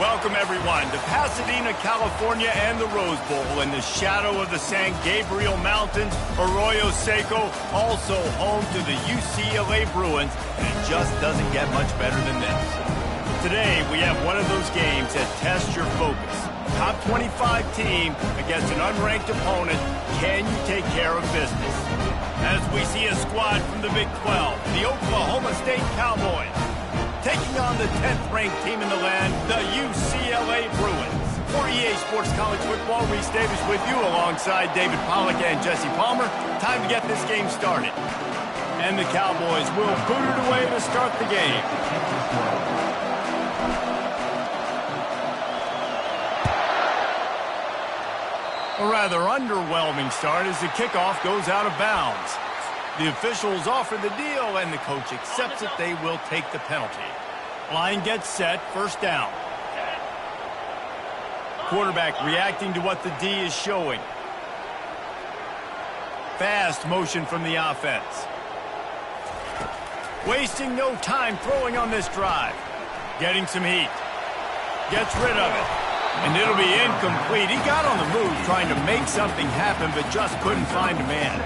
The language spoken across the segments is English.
Welcome, everyone, to Pasadena, California and the Rose Bowl in the shadow of the San Gabriel Mountains. Arroyo Seco, also home to the UCLA Bruins, and it just doesn't get much better than this. Today, we have one of those games that tests your focus. Top 25 team against an unranked opponent. Can you take care of business? As we see a squad from the Big 12, the Oklahoma State Cowboys, taking on the 10th-ranked team in the land, the UCLA Bruins. For EA Sports College Football, Reese Davis with you alongside David Pollack and Jesse Palmer. Time to get this game started. And the Cowboys will boot it away to start the game. A rather underwhelming start as the kickoff goes out of bounds. The officials offer the deal, and the coach accepts it. They will take the penalty. Line gets set, first down. Quarterback reacting to what the D is showing. Fast motion from the offense. Wasting no time throwing on this drive. Getting some heat. Gets rid of it. And it'll be incomplete. He got on the move trying to make something happen, but just couldn't find a man.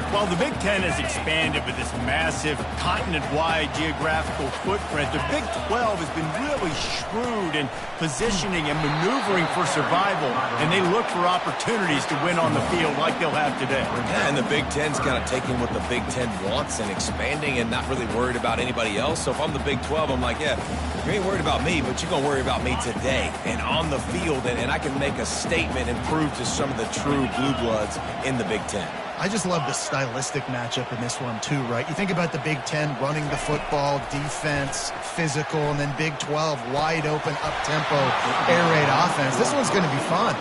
While the Big Ten has expanded with this massive continent-wide geographical footprint, the Big 12 has been really shrewd in positioning and maneuvering for survival, and they look for opportunities to win on the field like they'll have today. Yeah, and the Big Ten's kind of taking what the Big Ten wants and expanding and not really worried about anybody else. So if I'm the Big 12, I'm like, yeah, you ain't worried about me, but you're going to worry about me today and on the field, and I can make a statement and prove to some of the true blue bloods in the Big Ten. I just love the stylistic matchup in this one, too, right? You think about the Big Ten running the football, defense, physical, and then Big 12, wide open, up-tempo, air raid offense. This one's going to be fun.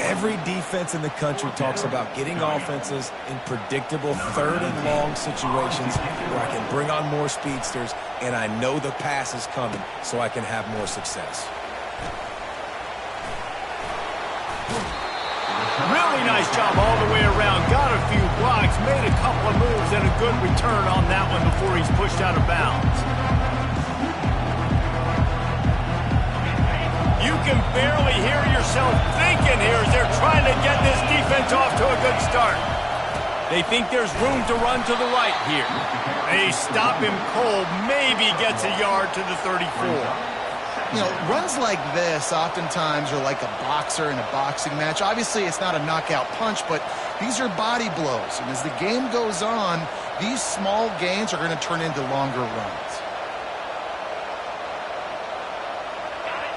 Every defense in the country talks about getting offenses in predictable third and long situations where I can bring on more speedsters, and I know the pass is coming, so I can have more success. Really nice job all the way around. Got a few blocks, made a couple of moves, and a good return on that one before he's pushed out of bounds. You can barely hear yourself thinking here as they're trying to get this defense off to a good start. They think there's room to run to the right here. They stop him cold, maybe gets a yard to the 34. You know, runs like this oftentimes are like a boxer in a boxing match. Obviously, it's not a knockout punch, but these are body blows. And as the game goes on, these small gains are going to turn into longer runs.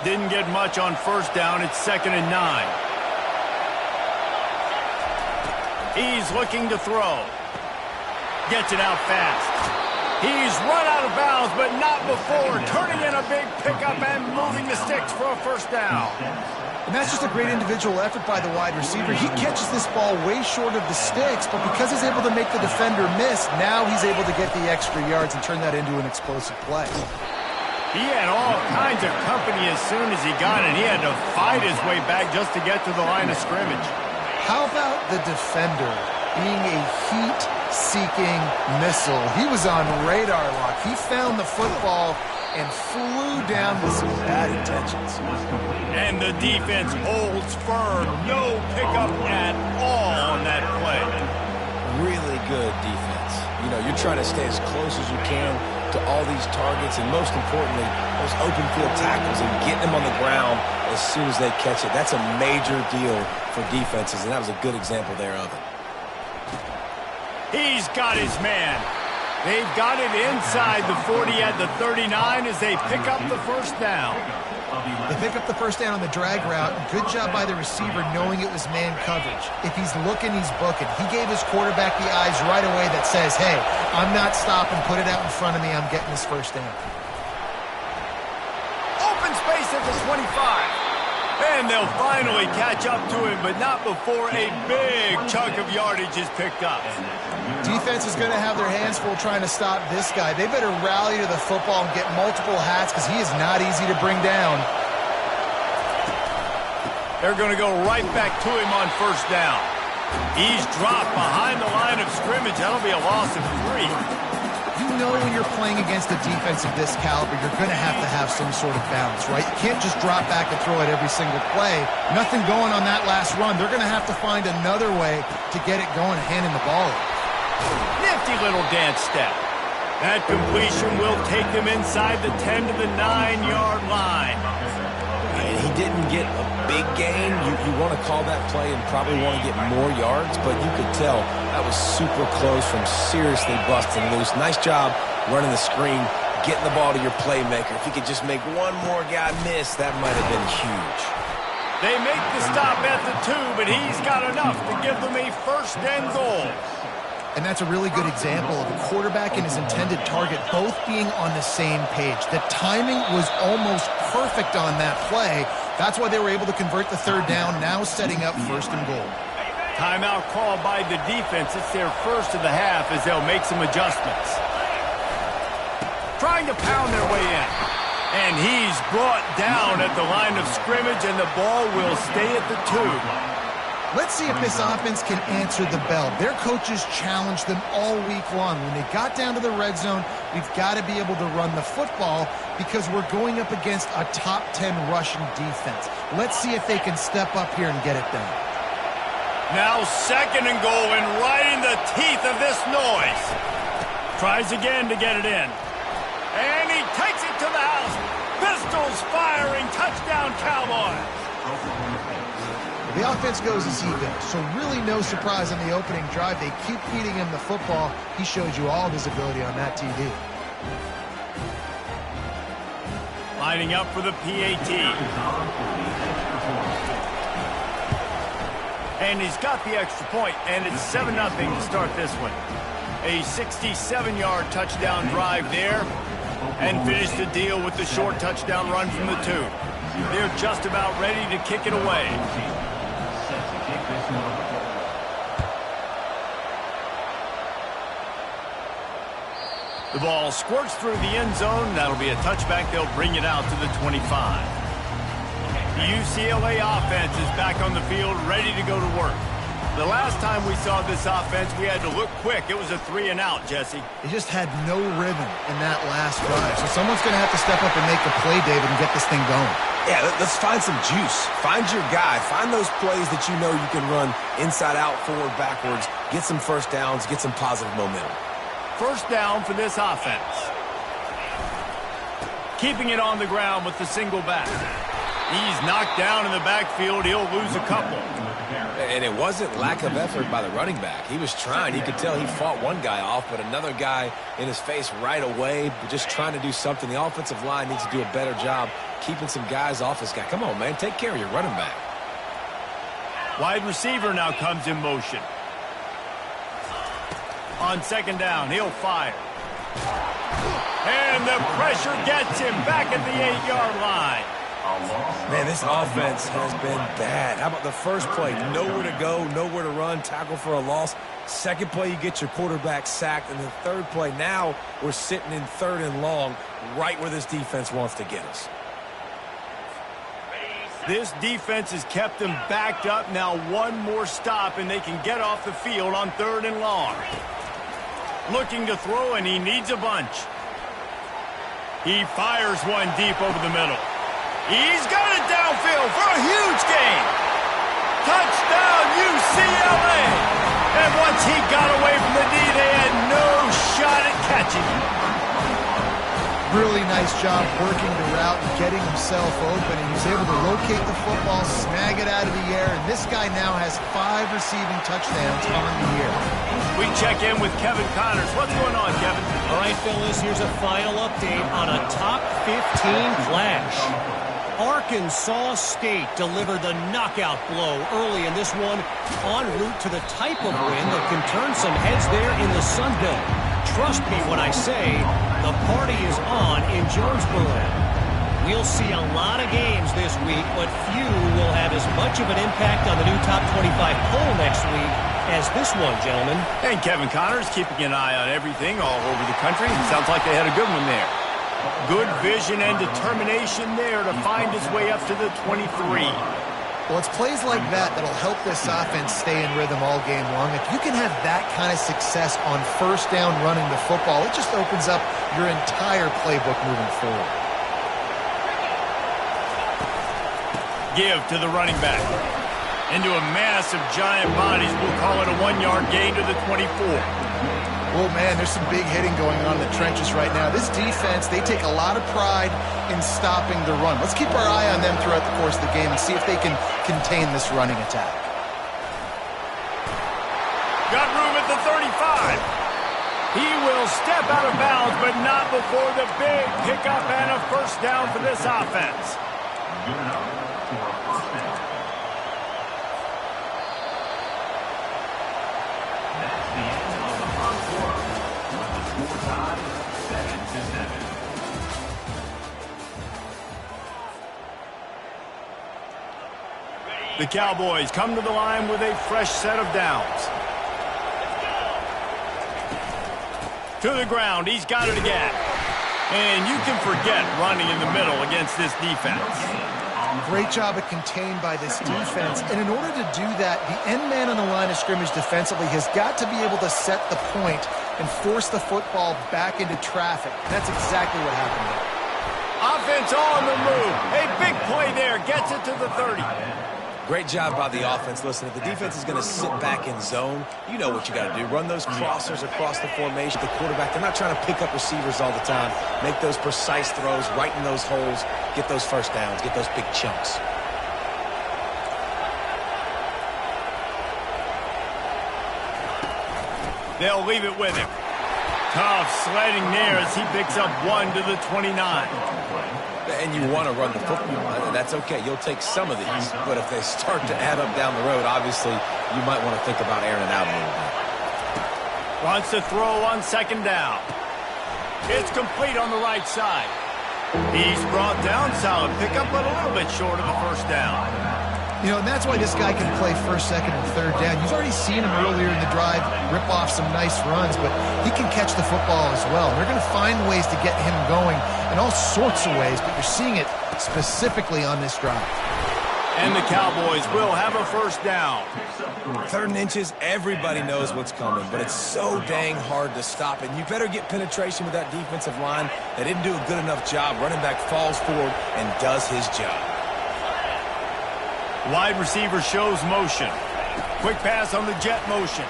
Didn't get much on first down. It's 2nd and 9. He's looking to throw. Gets it out fast. He's run out of bounds, but not before turning in a big pickup and moving the sticks for a first down. And that's just a great individual effort by the wide receiver. He catches this ball way short of the sticks, but because he's able to make the defender miss, now he's able to get the extra yards and turn that into an explosive play. He had all kinds of company as soon as he got it. He had to fight his way back just to get to the line of scrimmage. How about the defender being a heat-seeking missile? He was on radar lock. He found the football and flew down with some bad intentions. And the defense holds firm. No pickup at all on that play. Really good defense. You know, you're trying to stay as close as you can to all these targets, and most importantly, those open field tackles and getting them on the ground as soon as they catch it. That's a major deal for defenses, and that was a good example there of it. He's got his man. They've got it inside the 40 at the 39 as they pick up the first down. They pick up the first down on the drag route. Good job by the receiver knowing it was man coverage. If he's looking, he's booking. He gave his quarterback the eyes right away that says, hey, I'm not stopping. Put it out in front of me. I'm getting this first down. Open space at the 25. And they'll finally catch up to him, but not before a big chunk of yardage is picked up. Defense is going to have their hands full trying to stop this guy. They better rally to the football and get multiple hats because he is not easy to bring down. They're going to go right back to him on first down. He's dropped behind the line of scrimmage. That'll be a loss of 3. know when you're playing against a defense of this caliber, you're going to have some sort of balance, right? You can't just drop back and throw it every single play. Nothing going on that last run. They're going to have to find another way to get it going, handing the ball over. Nifty little dance step. That completion will take them inside the 10 to the 9-yard line. And he didn't get a big gain. You want to call that play and probably want to get more yards, but you could tell that was super close from seriously busting loose. Nice job running the screen, getting the ball to your playmaker. If he could just make one more guy miss, that might have been huge. They make the stop at the 2, but he's got enough to give them a first and goal. And that's a really good example of a quarterback and his intended target both being on the same page. The timing was almost perfect on that play. That's why they were able to convert the third down, now setting up first and goal. Timeout called by the defense. It's their first of the half as they'll make some adjustments. Trying to pound their way in. And he's brought down at the line of scrimmage, and the ball will stay at the 2. Let's see if this offense can answer the bell. Their coaches challenged them all week long. When they got down to the red zone, we've got to be able to run the football because we're going up against a top 10 rushing defense. Let's see if they can step up here and get it done. Now second and goal, and right in the teeth of this noise. Tries again to get it in. And he takes it to the house. Pistols firing. Touchdown, Cowboys. The offense goes as he goes, so really no surprise on the opening drive. They keep feeding him the football. He shows you all of his ability on that TV. Lining up for the PAT. And he's got the extra point, and it's 7-0 to start this one. A 67-yard touchdown drive there, and finish the deal with the short touchdown run from the 2. They're just about ready to kick it away. The ball squirts through the end zone. That'll be a touchback. They'll bring it out to the 25. The UCLA offense is back on the field, ready to go to work. The last time we saw this offense, we had to look quick. It was a 3-and-out, Jesse. They just had no rhythm in that last drive. So someone's going to have to step up and make a play, David, and get this thing going. Yeah, let's find some juice. Find your guy. Find those plays that you know you can run inside out, forward, backwards. Get some first downs. Get some positive momentum. First down for this offense. Keeping it on the ground with the single back. He's knocked down in the backfield. He'll lose a couple. And it wasn't lack of effort by the running back. He was trying. You could tell he fought one guy off, but another guy in his face right away, just trying to do something. The offensive line needs to do a better job keeping some guys off this guy. Come on, man. Take care of your running back. Wide receiver now comes in motion. On second down, he'll fire. And the pressure gets him back at the 8-yard line. Man, this offense has been bad. How about the first play? Nowhere to go, nowhere to run, tackle for a loss. Second play, you get your quarterback sacked. And the third play, now we're sitting in 3rd and long, right where this defense wants to get us. This defense has kept them backed up. Now one more stop, and they can get off the field on 3rd and long. Looking to throw, and he needs a bunch. He fires one deep over the middle. He's got it downfield for a huge gain. Touchdown, UCLA. And once he got away from the knee, they had no shot at catching him. Really nice job working the route and getting himself open. And he was able to locate the football, snag it out of the air. And this guy now has 5 receiving touchdowns on the year. We check in with Kevin Connors. What's going on, Kevin? All right, fellas, here's a final update on a top 15 flash. Arkansas State delivered the knockout blow early in this one, en route to the type of win that can turn some heads there in the Sun Belt. Trust me when I say the party is on in Jonesboro. We'll see a lot of games this week, but few will have as much of an impact on the new top 25 poll next week as this one, gentlemen. And Kevin Connors keeping an eye on everything all over the country. It sounds like they had a good one there. Good vision and determination there to find his way up to the 23. Well, it's plays like that that'll help this offense stay in rhythm all game long. If you can have that kind of success on first down running the football, it just opens up your entire playbook moving forward. Give to the running back. Into a mass of giant bodies. We'll call it a 1-yard gain to the 24. Oh, man, there's some big hitting going on in the trenches right now. This defense, they take a lot of pride in stopping the run. Let's keep our eye on them throughout the course of the game and see if they can contain this running attack. Got room at the 35. He will step out of bounds, but not before the big pickup and a first down for this offense. The Cowboys come to the line with a fresh set of downs. To the ground, he's got it again. And you can forget running in the middle against this defense. Great job of contained by this defense. And in order to do that, the end man on the line of scrimmage defensively has got to be able to set the point and force the football back into traffic. That's exactly what happened there. Offense on the move. A big play there. Gets it to the 30. Great job by the offense. Listen, if the defense is going to sit back in zone, you know what you got to do. Run those crossers across the formation. The quarterback, they're not trying to pick up receivers all the time. Make those precise throws right in those holes. Get those first downs. Get those big chunks. They'll leave it with him. Tough sledding there as he picks up 1 to the 29. And you want to run the football. That's okay. You'll take some of these. But if they start to add up down the road, obviously, you might want to think about airing it out a little bit. Wants to throw on second down. It's complete on the right side. He's brought down. Solid pickup, but a little bit short of the first down. You know, and that's why this guy can play first, second, and third down. You've already seen him earlier in the drive rip off some nice runs, but he can catch the football as well. They're going to find ways to get him going in all sorts of ways, but you're seeing it specifically on this drive. And the Cowboys will have a first down. 3rd and inches, everybody knows what's coming, but it's so dang hard to stop it. You better get penetration with that defensive line. They didn't do a good enough job. Running back falls forward and does his job. Wide receiver shows motion. Quick pass on the jet motion.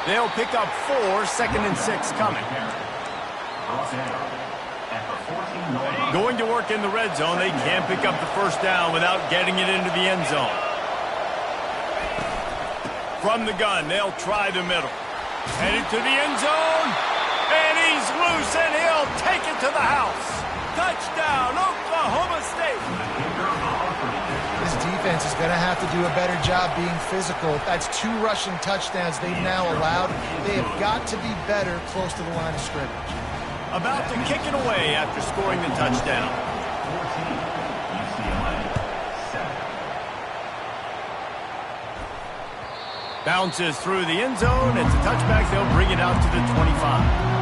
They'll pick up 4, 2nd and 6 coming. Going to work in the red zone. They can't pick up the first down without getting it into the end zone. From the gun, they'll try the middle. Headed to the end zone. And he's loose, and he'll take it to the house. Touchdown, Oklahoma State. This defense is going to have to do a better job being physical. That's 2 rushing touchdowns they've now allowed. They have got to be better close to the line of scrimmage. About to kick it away after scoring the touchdown. Bounces through the end zone. It's a touchback. They'll bring it out to the 25.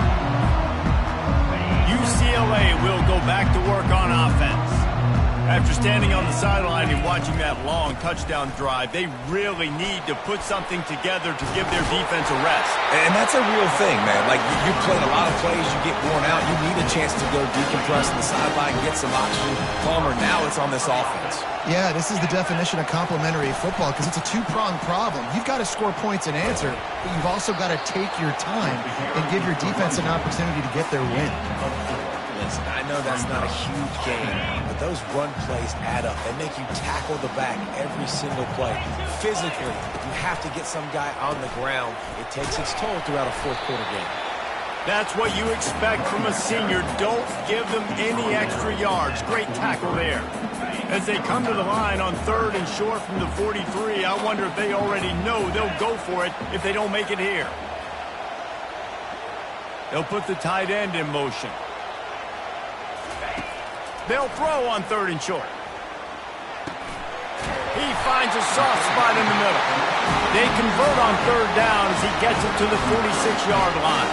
UCLA will go back to work on offense. After standing on the sideline and watching that long touchdown drive, they really need to put something together to give their defense a rest. And that's a real thing, man. Like, you played a lot of plays, you get worn out, you need a chance to go decompress on the sideline, get some oxygen. Palmer, now it's on this offense. Yeah, this is the definition of complementary football because it's a 2-pronged problem. You've got to score points and answer, but you've also got to take your time and give your defense an opportunity to get their win. Listen, I know that's not a huge game, but those run plays add up. They make you tackle the back every single play. Physically, you have to get some guy on the ground. It takes its toll throughout a fourth-quarter game. That's what you expect from a senior. Don't give them any extra yards. Great tackle there. As they come to the line on 3rd and short from the 43, I wonder if they already know they'll go for it if they don't make it here. They'll put the tight end in motion. They'll throw on 3rd and short. He finds a soft spot in the middle. They convert on 3rd down as he gets it to the 46-yard line.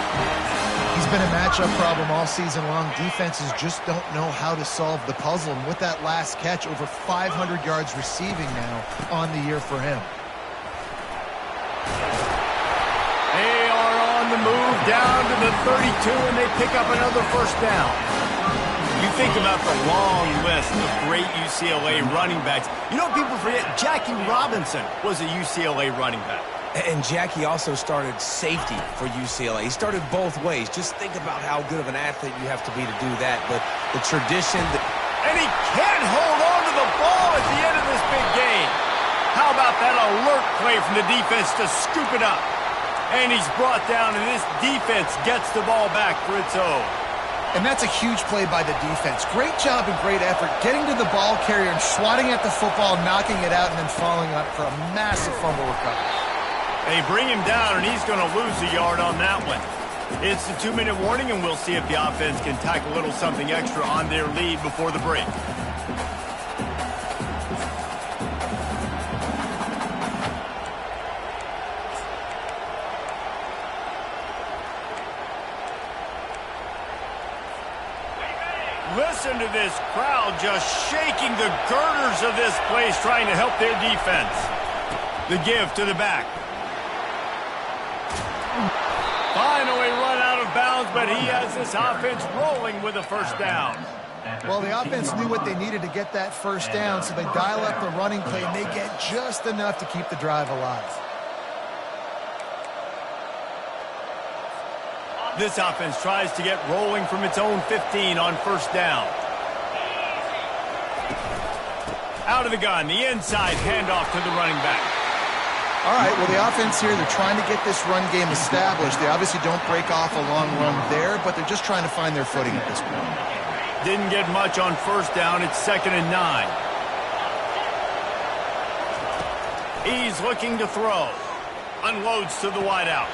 He's been a matchup problem all season long. Defenses just don't know how to solve the puzzle. And with that last catch, over 500 yards receiving now on the year for him. They are on the move down to the 32, and they pick up another first down. You think about the long list of great UCLA running backs. You know, people forget Jackie Robinson was a UCLA running back. And Jackie also started safety for UCLA. He started both ways. Just think about how good of an athlete you have to be to do that. But the tradition... And he can't hold on to the ball at the end of this big game. How about that alert play from the defense to scoop it up? And he's brought down, and this defense gets the ball back for its own. And that's a huge play by the defense. Great job and great effort getting to the ball carrier and swatting at the football, knocking it out, and then following up for a massive fumble recovery. They bring him down, and he's going to lose a yard on that one. It's the 2-minute warning, and we'll see if the offense can tack a little something extra on their lead before the break. Listen to this crowd just shaking the girders of this place, trying to help their defense. The give to the back. Finally run out of bounds, but he has this offense rolling with a first down. Well, the offense knew what they needed to get that first down, so they dial up the running play, and they get just enough to keep the drive alive. This offense tries to get rolling from its own 15 on first down. Out of the gun, the inside handoff to the running back. All right, well, the offense here, they're trying to get this run game established. They obviously don't break off a long run there, but they're just trying to find their footing at this point. Didn't get much on first down. It's 2nd and 9. He's looking to throw. Unloads to the wideout.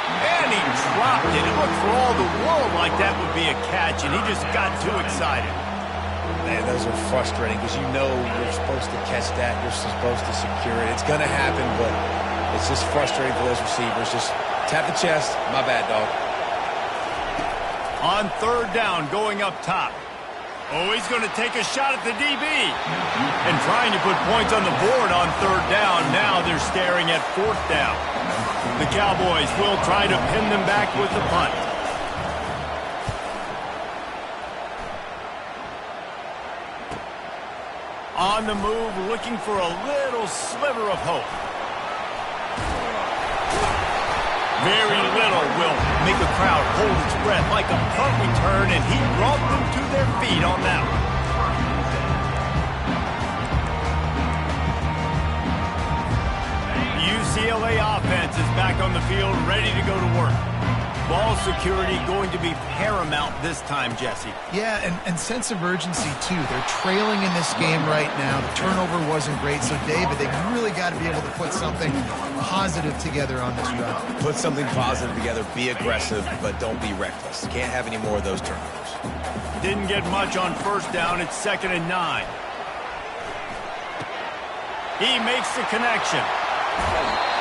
And he dropped it. It looked for all the world like that would be a catch, and he just got too excited. Man, those are frustrating because you know you're supposed to catch that. You're supposed to secure it. It's going to happen, but it's just frustrating for those receivers. Just tap the chest. My bad, dog. On third down, going up top. Oh, he's going to take a shot at the DB. And trying to put points on the board on third down. Now they're staring at fourth down. The Cowboys will try to pin them back with the punt. On the move, looking for a little sliver of hope. Very little will make a crowd hold its breath like a punt return, and he brought them to their feet on that one. UCLA offense is back on the field, ready to go to work. Ball security going to be paramount this time, Jesse. Yeah, and sense of urgency, too. They're trailing in this game right now. The turnover wasn't great, so, David, they've really got to be able to put something positive together on this drive. Put something positive together, be aggressive, but don't be reckless. Can't have any more of those turnovers. Didn't get much on first down. It's 2nd and 9. He makes the connection.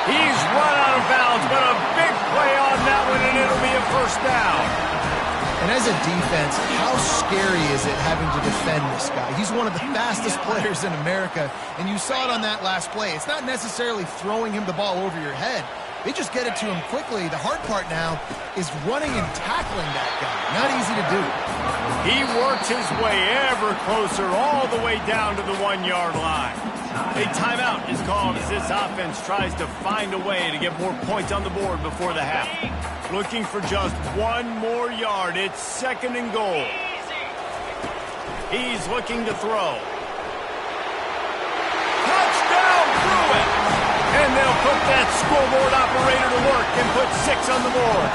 He's run out of bounds, but a big play on that one, and it'll be a first down. And as a defense, how scary is it having to defend this guy? He's one of the fastest players in America, and you saw it on that last play. It's not necessarily throwing him the ball over your head. They just get it to him quickly. The hard part now is running and tackling that guy. Not easy to do. He works his way ever closer all the way down to the 1-yard line. A timeout is called as this offense tries to find a way to get more points on the board before the half. Looking for just one more yard. It's 2nd and goal. He's looking to throw. Touchdown, Pruitt! And they'll put that scoreboard operator to work and put 6 on the board.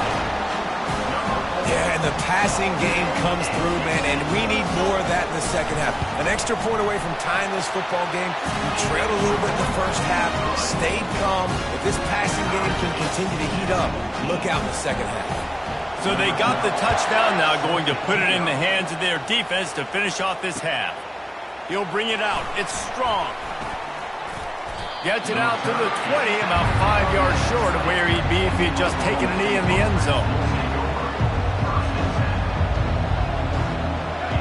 Yeah, and the passing game comes through, man, and we need more of that in the second half. An extra point away from tying this football game. You trailed a little bit in the first half, stayed calm. If this passing game can continue to heat up, look out in the second half. So they got the touchdown now, going to put it in the hands of their defense to finish off this half. He'll bring it out. It's strong. Gets it out to the 20, about 5 yards short of where he'd be if he had just taken a knee in the end zone.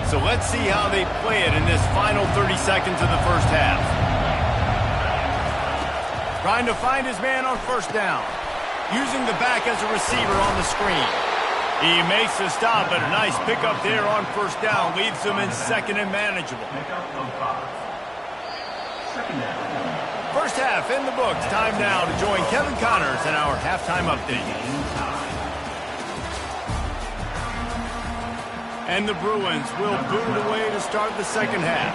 So let's see how they play it in this final 30 seconds of the first half. Trying to find his man on first down. Using the back as a receiver on the screen. He makes the stop, but a nice pickup there on first down. Leaves him in second and manageable. First half in the books. Time now to join Kevin Connors in our halftime update. And the Bruins will boot it away to start the second half.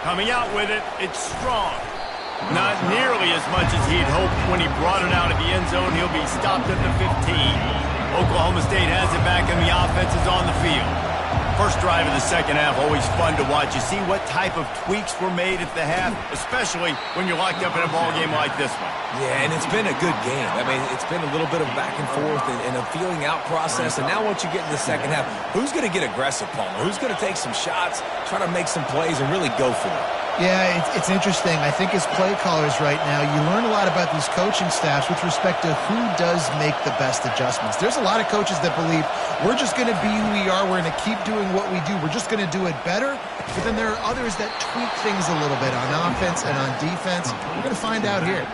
Coming out with it, it's strong. Not nearly as much as he'd hoped when he brought it out of the end zone. He'll be stopped at the 15. Oklahoma State has it back and the offense is on the field. First drive of the second half, always fun to watch. You see what type of tweaks were made at the half, especially when you're locked up in a ball game like this one. Yeah, and it's been a good game. I mean, it's been a little bit of back and forth and a feeling out process. And now once you get in the second half, who's going to get aggressive, Palmer? Who's going to take some shots, try to make some plays, and really go for it? Yeah, it's interesting. I think as play callers right now, you learn a lot about these coaching staffs with respect to who does make the best adjustments. There's a lot of coaches that believe we're just going to be who we are. We're going to keep doing what we do. We're just going to do it better. But then there are others that tweak things a little bit on offense and on defense. We're going to find out here.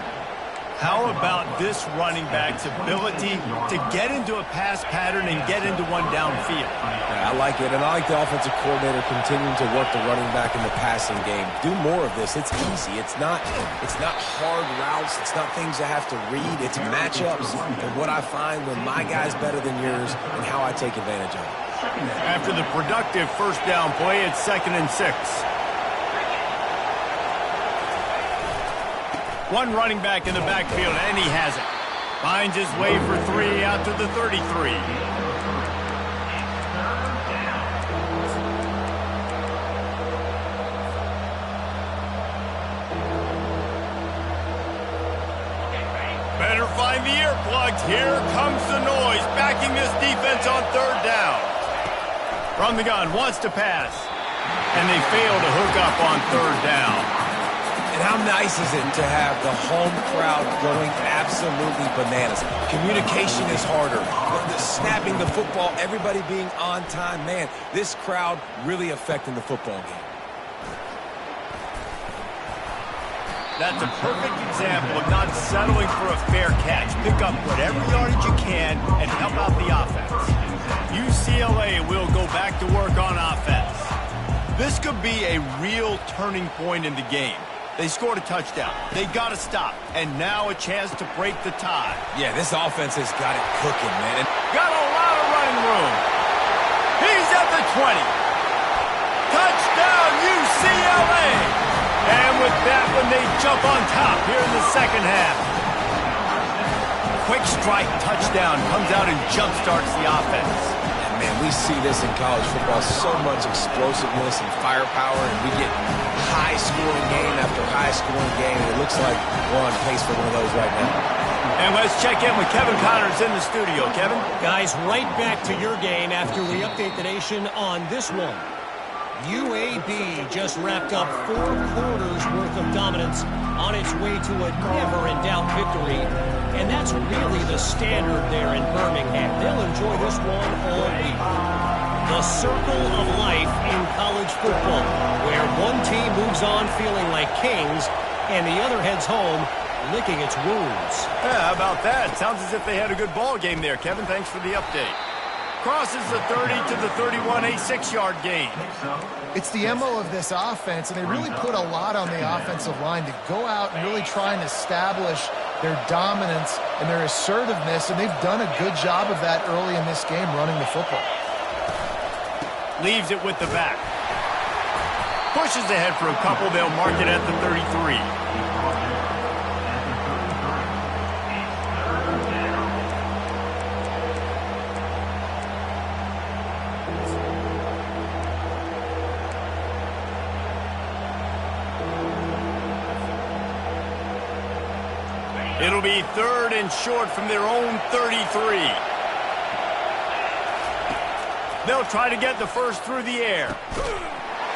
How about this running back's ability to get into a pass pattern and get into one downfield? Yeah, I like it, and I like the offensive coordinator continuing to work the running back in the passing game. Do more of this. It's easy. It's not hard routes. It's not things you have to read. It's matchups and what I find when my guy's better than yours and how I take advantage of it. After the productive first down play, it's 2nd and 6. One running back in the backfield, and he has it. Finds his way for 3 out to the 33. Better find the earplugs. Here comes the noise, backing this defense on third down. From the gun, wants to pass. And they fail to hook up on third down. And how nice is it to have the home crowd going absolutely bananas? Communication is harder. The snapping the football, everybody being on time. Man, this crowd really affecting the football game. That's a perfect example of not settling for a fair catch. Pick up whatever yardage you can and help out the offense. UCLA will go back to work on offense. This could be a real turning point in the game. They scored a touchdown. They got to stop. And now a chance to break the tie. Yeah, this offense has got it cooking, man. Got a lot of running room. He's at the 20. Touchdown, UCLA. And with that one, they jump on top here in the second half. Quick strike touchdown comes out and jump-starts the offense. Man, we see this in college football, so much explosiveness and firepower, and we get high-scoring game after high-scoring game. It looks like we're on pace for one of those right now. And let's check in with Kevin Connors in the studio. Kevin? Guys, right back to your game after we update the nation on this one. UAB just wrapped up 4 quarters worth of dominance on its way to a never-in-doubt victory. And that's really the standard there in Birmingham. They'll enjoy this one all week. The circle of life in college football, where one team moves on feeling like kings and the other heads home licking its wounds. Yeah, how about that? Sounds as if they had a good ball game there. Kevin, thanks for the update. Crosses the 30 to the 31, a 6-yard gain. It's the MO of this offense, and they really put a lot on the offensive line to go out and really try and establish their dominance and their assertiveness, and they've done a good job of that early in this game running the football. Leaves it with the back. Pushes ahead for a couple. They'll mark it at the 33. It'll be 3rd and short from their own 33. They'll try to get the first through the air.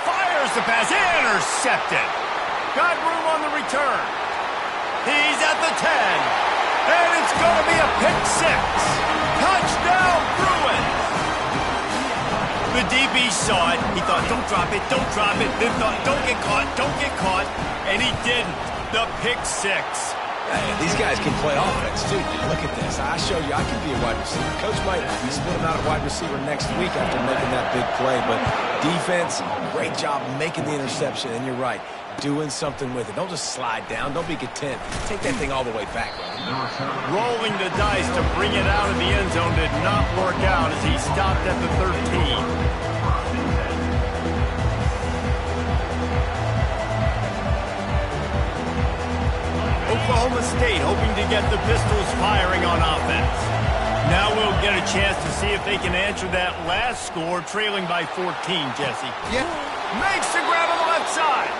Fires the pass. Intercepted. Got room on the return. He's at the 10. And it's going to be a six. Touchdown, Bruins. The DB saw it. He thought, don't drop it, don't drop it. Then thought, don't get caught. And he didn't. The pick six. These guys can play offense, too. Look at this. I show you I can be a wide receiver. Coach might split him out at wide receiver next week after making that big play. But defense, great job making the interception. And you're right, doing something with it. Don't just slide down. Don't be content. Take that thing all the way back. Rolling the dice to bring it out of the end zone did not work out as he stopped at the 13. Oklahoma State hoping to get the Pistols firing on offense. Now we'll get a chance to see if they can answer that last score, trailing by 14, Jesse. Yeah. Makes the grab on the left side.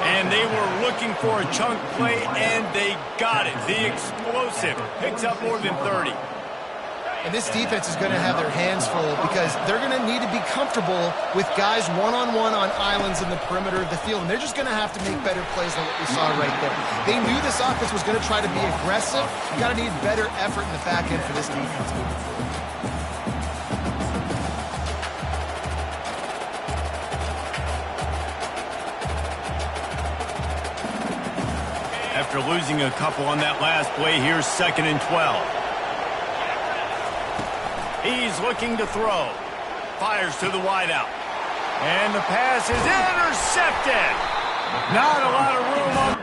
And they were looking for a chunk play, and they got it. The explosive picks up more than 30. And this defense is going to have their hands full because they're going to need to be comfortable with guys one-on-one on islands in the perimeter of the field. And they're just going to have to make better plays than what we saw right there. They knew this offense was going to try to be aggressive. You got to need better effort in the back end for this defense moving forward. After losing a couple on that last play, here's 2nd and 12. He's looking to throw. Fires to the wideout. And the pass is intercepted. Not a lot of room on.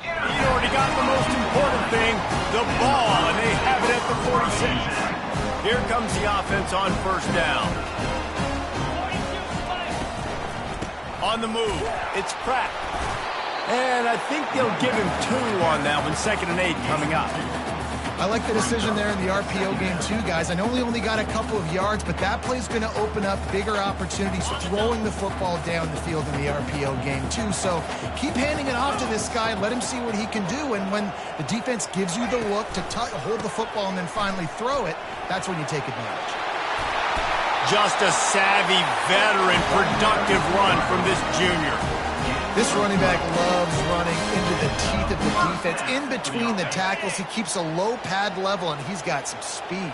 He already got the most important thing, the ball, and they have it at the 46. Here comes the offense on 1st down. On the move, it's Pratt. And I think they'll give him 2 on that one, 2nd and 8 coming up. I like the decision there in the RPO game too, guys. I know we only got a couple of yards, but that play's going to open up bigger opportunities throwing the football down the field in the RPO game too. So keep handing it off to this guy and let him see what he can do. And when the defense gives you the look to hold the football and then finally throw it, that's when you take advantage. Just a savvy, veteran, productive run from this junior. This running back loves running into the teeth of the defense. In between the tackles, he keeps a low pad level, and he's got some speed.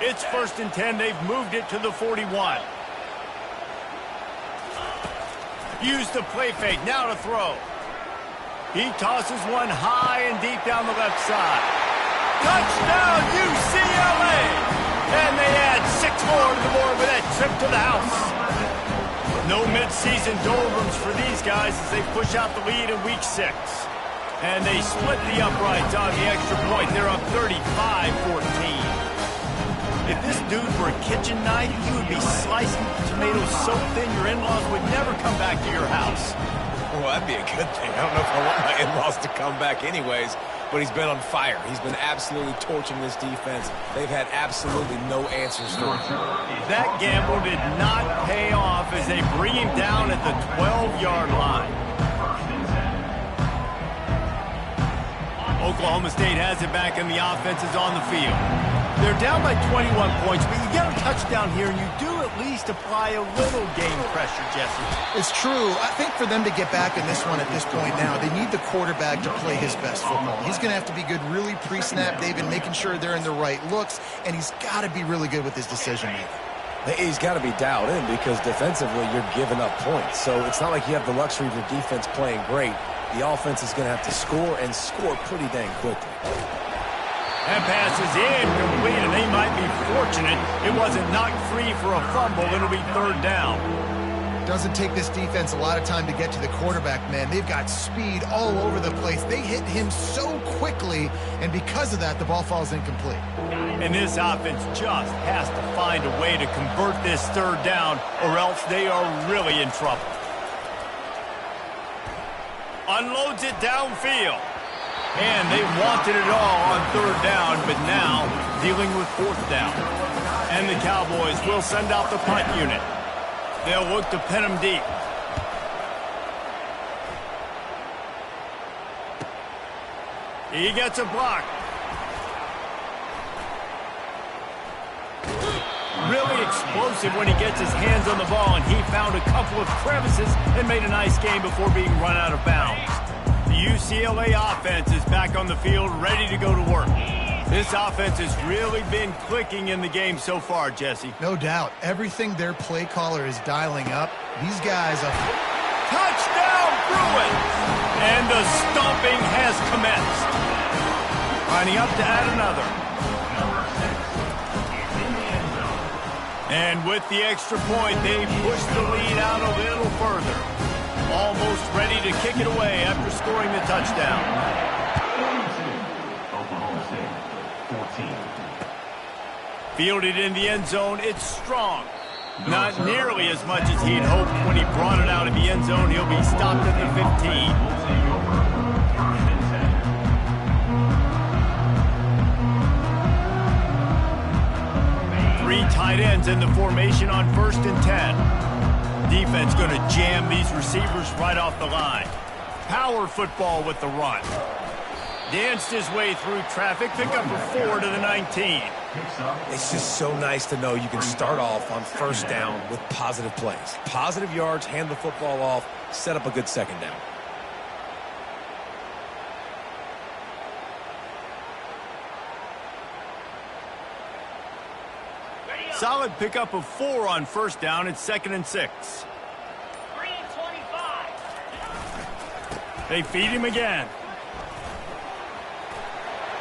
It's 1st and 10. They've moved it to the 41. Use the play fake. Now to throw. He tosses one high and deep down the left side. Touchdown, UCLA! And they add 6 more to the board with that trip to the house. No mid-season doldrums for these guys as they push out the lead in week 6. And they split the uprights on the extra point. They're up 35-14. If this dude were a kitchen knife, he would be slicing tomatoes so thin your in-laws would never come back to your house. Well, that'd be a good thing. I don't know if I want my in-laws to come back anyways. But he's been on fire. He's been absolutely torching this defense. They've had absolutely no answers for him. That gamble did not pay off as they bring him down at the 12-yard line. Oklahoma State has it back and the offense is on the field. They're down by 21 points, but you get a touchdown here and you do at least apply a little game pressure, Jesse. It's true. I think for them to get back in this one at this point now, they need the quarterback to play his best football. He's going to have to be good really pre-snap, David, making sure they're in the right looks, and he's got to be really good with his decision-making. He's got to be dialed in because defensively you're giving up points. So it's not like you have the luxury of your defense playing great. The offense is going to have to score and score pretty dang quickly. That pass is incomplete, and they might be fortunate it wasn't knocked free for a fumble. It'll be 3rd down. Doesn't take this defense a lot of time to get to the quarterback, man. They've got speed all over the place. They hit him so quickly, and because of that, the ball falls incomplete. And this offense just has to find a way to convert this 3rd down, or else they are really in trouble. Unloads it downfield. And they wanted it all on 3rd down, but now dealing with 4th down. And the Cowboys will send out the punt unit. They'll look to pin them deep. He gets a block. really explosive when he gets his hands on the ball, and he found a couple of crevices and made a nice game before being run out of bounds. The UCLA offense is back on the field, ready to go to work. This offense has really been clicking in the game so far, Jesse. No doubt. Everything their play caller is dialing up, these guys are... Touchdown, Bruins! And the stomping has commenced. Lining up to add another. And with the extra point, they push the lead out a little further. Almost ready to kick it away after scoring the touchdown. Fielded in the end zone, it's Strong. Not nearly as much as he'd hoped when he brought it out of the end zone. He'll be stopped at the 15. Three tight ends in the formation on 1st and 10. Defense going to jam these receivers right off the line. Power football with the run. Danced his way through traffic, pick up a 4 to the 19. It's just so nice to know you can start off on 1st down with positive plays. Positive yards, hand the football off, set up a good 2nd down. Solid pickup of 4 on 1st down. It's 2nd and 6. 3 and 25. They feed him again.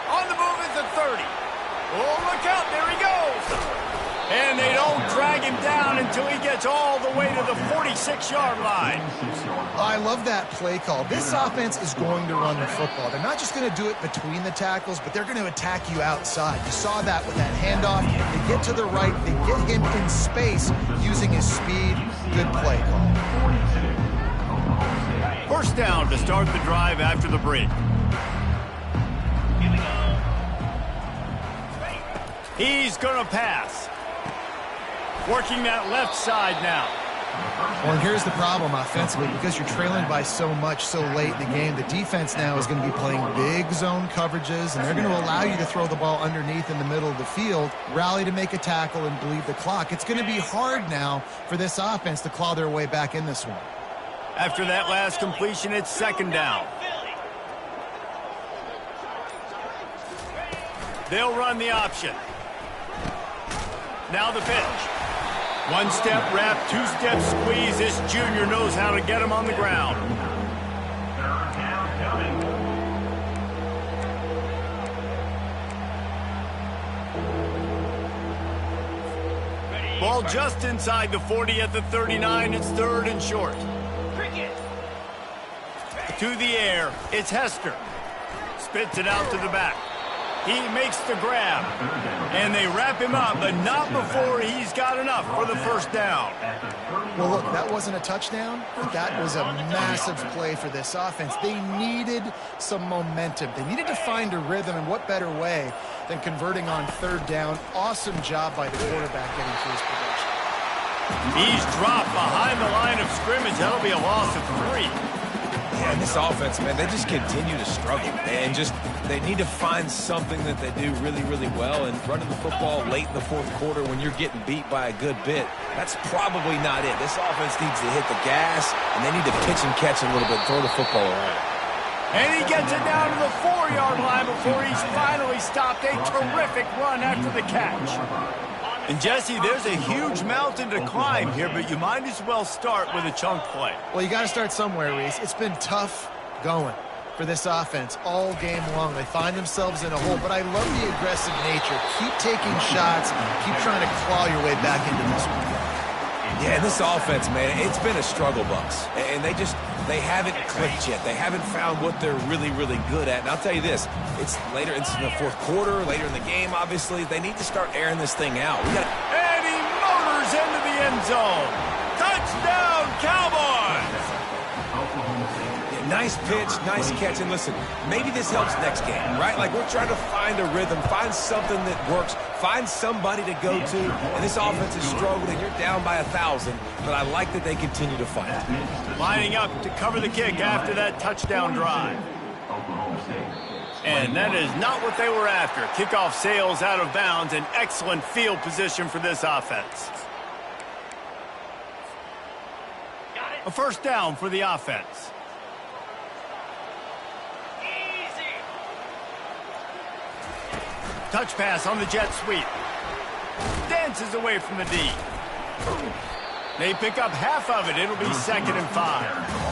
On the move is the 30. Oh, look out, there he goes. And they don't drag him down until he gets all the way to the 46-yard line. I love that play call. This offense is going to run the football. They're not just going to do it between the tackles, but they're going to attack you outside. You saw that with that handoff. They get to the right. They get him in space using his speed. Good play call. 1st down to start the drive after the break. He's going to pass. Working that left side now. Well, and here's the problem offensively. Because you're trailing by so much so late in the game, the defense now is going to be playing big zone coverages, and they're going to allow you to throw the ball underneath in the middle of the field, rally to make a tackle, and bleed the clock. It's going to be hard now for this offense to claw their way back in this one. After that last completion, it's 2nd down. They'll run the option. Now the pitch. 1-step wrap, 2-step squeeze. This junior knows how to get him on the ground. Ball just inside the 40 at the 39. It's 3rd and short. To the air. It's Hester. Spits it out to the back. He makes the grab, and they wrap him up, but not before he's got enough for the 1st down. Well, look, that wasn't a touchdown, but that was a massive play for this offense. They needed some momentum. They needed to find a rhythm, and what better way than converting on 3rd down. Awesome job by the quarterback getting to his position. He's dropped behind the line of scrimmage. That'll be a loss of 3. Yeah, and this offense, man, they just continue to struggle. And they need to find something that they do really, really well. And running the football late in the 4th quarter when you're getting beat by a good bit, that's probably not it. This offense needs to hit the gas, and they need to pitch and catch a little bit, throw the football around. And he gets it down to the 4-yard line before he's finally stopped. A terrific run after the catch. And, Jesse, there's a huge mountain to climb here, but you might as well start with a chunk play. Well, you got to start somewhere, Reese. It's been tough going for this offense all game long. They find themselves in a hole, but I love the aggressive nature. Keep taking shots. Keep trying to claw your way back into this one. Yeah, this offense, man, it's been a struggle bus. And they haven't clicked yet. They haven't found what they're really, really good at. And I'll tell you this, it's in the 4th quarter, later in the game, obviously. They need to start airing this thing out. And he motors into the end zone. Touchdown, Cowboys! Nice pitch, nice catch, and listen, maybe this helps next game, right? Like, we're trying to find a rhythm, find something that works, find somebody to go to, and this offense is struggling. You're down by 1,000, but I like that they continue to fight. Lining up to cover the kick after that touchdown drive. And that is not what they were after. Kickoff sails out of bounds, and excellent field position for this offense. A first down for the offense. Easy. Touch pass on the jet sweep. Dances away from the D. They pick up half of it. It'll be 2nd and 5.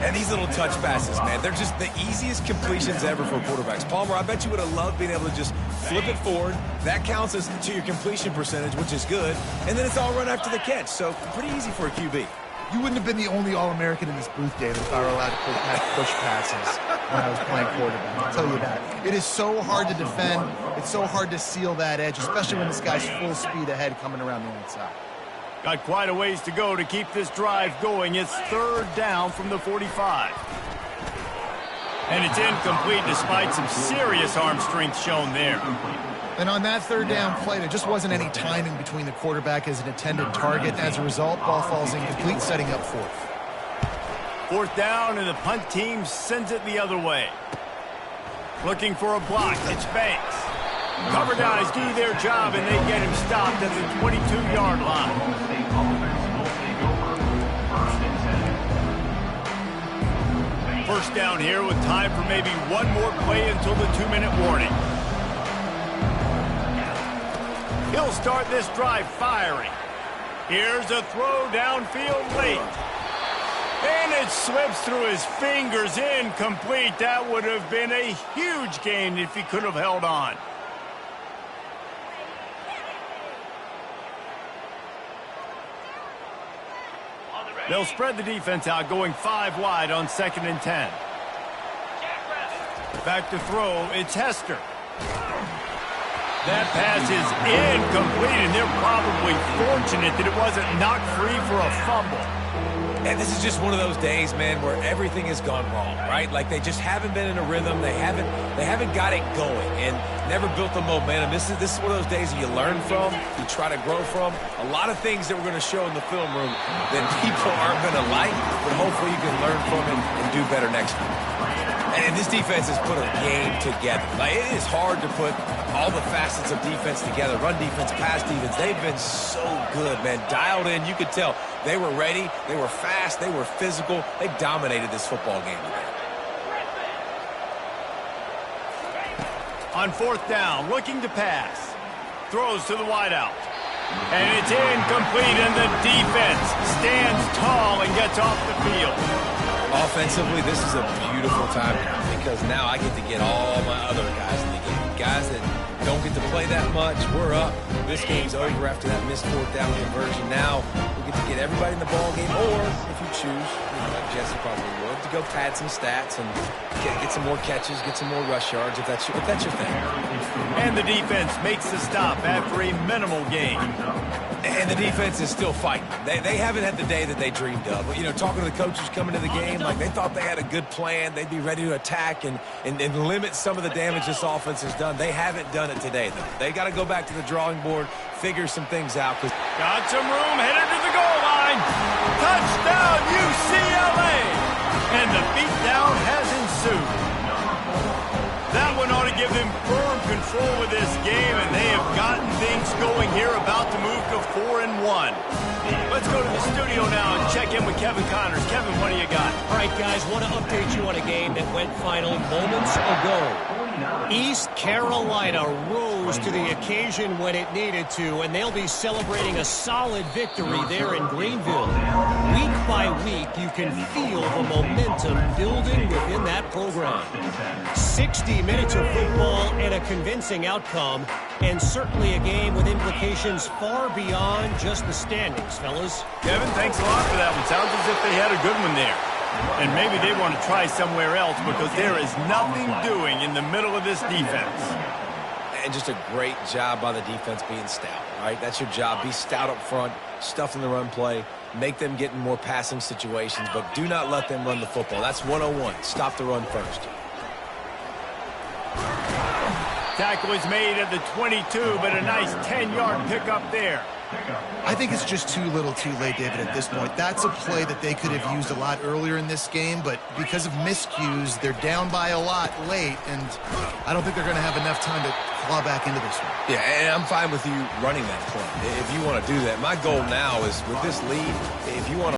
And these little touch passes, man, they're just the easiest completions ever for quarterbacks. Palmer, I bet you would have loved being able to just flip it forward. That counts as to your completion percentage, which is good. And then it's all run after the catch. So pretty easy for a QB. You wouldn't have been the only All-American in this booth, David, if I were allowed to push passes when I was playing quarterback. I'll tell you that. It is so hard to defend. It's so hard to seal that edge, especially when this guy's full speed ahead coming around the outside. Got quite a ways to go to keep this drive going. It's 3rd down from the 45. And it's incomplete despite some serious arm strength shown there. And on that 3rd down play, there just wasn't any timing between the quarterback as an intended target. As a result, ball falls incomplete, setting up 4th. 4th down, and the punt team sends it the other way. Looking for a block. It's Banks. Cover guys do their job, and they get him stopped at the 22-yard line. First down here with time for maybe one more play until the 2-minute warning. He'll start this drive firing. Here's a throw downfield late. And it slips through his fingers, incomplete. That would have been a huge gain if he could have held on. They'll spread the defense out, going 5 wide on 2nd and 10. Back to throw, it's Hester. That pass is incomplete, and they're probably fortunate that it wasn't knocked free for a fumble. And this is just one of those days, man, where everything has gone wrong, right? Like they just haven't been in a rhythm. They haven't got it going and never built the momentum. This is one of those days that you learn from, you try to grow from. A lot of things that we're going to show in the film room that people aren't going to like, but hopefully you can learn from it and do better next time. And this defense has put a game together. Like, it is hard to put all the facets of defense together. Run defense, pass defense. They've been so good, man. Dialed in. You could tell they were ready. They were fast. They were physical. They dominated this football game today. On 4th down, looking to pass. Throws to the wideout. And it's incomplete, and the defense stands tall and gets off the field. Offensively, this is a beautiful time because now I get to get all my other guys in the game. Guys that don't get to play that much, we're up. This game's over after that missed 4th down conversion. Now we get to get everybody in the ball game, or if you choose, like Jesse probably would, to go pad some stats and get some more catches, get some more rush yards if that's your thing. And the defense makes the stop after a minimal gain. And the defense is still fighting. They haven't had the day that they dreamed of. But, you know, talking to the coaches coming to the game, like they thought they had a good plan. They'd be ready to attack and limit some of the damage this offense has done. They haven't done it today, though. They got to go back to the drawing board, figure some things out. Got some room, headed to the goal line. Touchdown, UCLA! And the beatdown has ensued. That one ought to give them firm control of this game, and they have gotten things going here, about to move to 4-1. Let's go to the studio now and check in with Kevin Connors. Kevin, what do you got? All right, guys, want to update you on a game that went final moments ago. East Carolina rose to the occasion when it needed to, and they'll be celebrating a solid victory there in Greenville. Week by week, you can feel the momentum building within that program. 60 minutes of football and a convincing outcome, and certainly a game with implications far beyond just the standings, fellas. Kevin, thanks a lot for that one. Sounds as if they had a good one there. And maybe they want to try somewhere else because there is nothing doing in the middle of this defense. And just a great job by the defense being stout, right? That's your job. Be stout up front, stuff in the run play, make them get in more passing situations, but do not let them run the football. That's 101. Stop the run first. Tackle is made at the 22, but a nice 10-yard pickup there. I think it's just too little too late, David, at this point. That's a play that they could have used a lot earlier in this game, but because of miscues, they're down by a lot late, and I don't think they're going to have enough time to claw back into this one. Yeah, and I'm fine with you running that play if you want to do that. My goal now is with this lead, if you want to